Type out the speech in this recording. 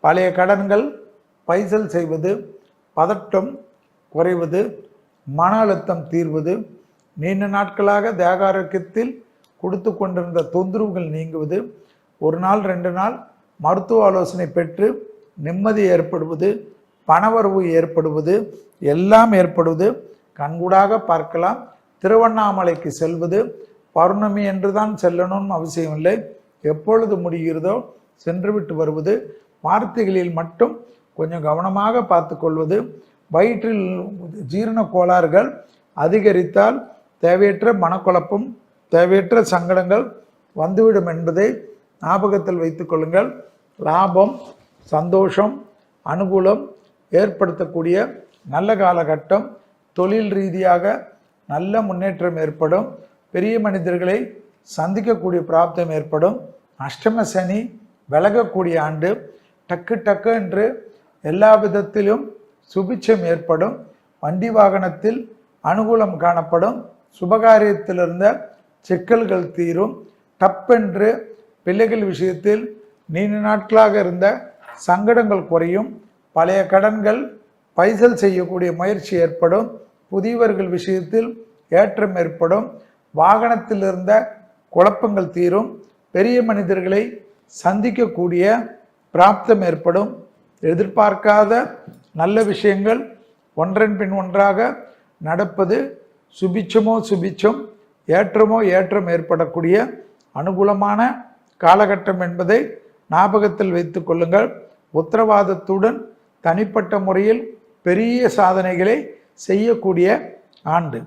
பழைய கடன்கள் பைசல் செய்வது, பதட்டம் குறைவது, மன அழுத்தம் தீர்வது, நீண்ட நாட்களாக தேக ஆரோக்கியத்தில் கொடுத்து கொண்டிருந்த தொந்தரவுகள் நீங்குவது, ஒரு நாள் 2 நாள் மருத்துவ ஆலோசனை பெற்று நிம்மதி ஏற்படுவது, பணவரவு ஏற்படுவது, எல்லாம் ஏற்படுவது கண்கூடாக பார்க்கலாம். திருவண்ணாமலைக்கு செல்வது பௌர்ணமி என்று தான் செல்லணும்னு அவசியம் இல்லை. எப்பொழுது முடிகிறதோ சென்றுவிட்டு வருவது. வார்த்தைகளில் மட்டும் கொஞ்சம் கவனமாக பார்த்து கொள்வது. வயிற்றில் ஜீரண கோளாறுகள் அதிகரித்தால் தேவையற்ற மனக்குழப்பம், தேவையற்ற சங்கடங்கள் வந்துவிடும் என்பதை ஞாபகத்தில் வைத்துக் கொள்ளுங்கள். லாபம், சந்தோஷம், அனுகூலம் ஏற்படுத்தக்கூடிய நல்ல காலகட்டம். தொழில் ரீதியாக நல்ல முன்னேற்றம் ஏற்படும். பெரிய மனிதர்களை சந்திக்கக்கூடிய பிராப்தம் ஏற்படும். அஷ்டம சனி விலகக்கூடிய ஆண்டு. டக்கு என்று எல்லா விதத்திலும் சுபிட்சம் ஏற்படும். வண்டி வாகனத்தில் அனுகூலம் காணப்படும். சுபகாரியத்தில் இருந்த சிக்கல்கள் தீரும். டப்பென்று பிள்ளைகள் விஷயத்தில் நீண்ட நாட்களாக இருந்த சங்கடங்கள் குறையும். பழைய கடன்கள் பைசல் செய்யக்கூடிய முயற்சி ஏற்படும். புதியவர்கள் விஷயத்தில் ஏற்றம் ஏற்படும். வாகனத்தில் இருந்த குழப்பங்கள் தீரும். பெரிய மனிதர்களை சந்திக்கக்கூடிய பிராப்தம் ஏற்படும். எதிர்பார்க்காத நல்ல விஷயங்கள் ஒன்றன் பின் ஒன்றாக நடப்பது சுபிட்சமோ சுபிட்சம், ஏற்றமோ ஏற்றம் ஏற்படக்கூடிய அனுகூலமான காலகட்டம் என்பதை ஞாபகத்தில் வைத்துக் கொள்ளுங்கள். உத்தரவாதத்துடன் தனிப்பட்ட முறையில் பெரிய சாதனைகளை செய்யக்கூடிய ஆண்டு.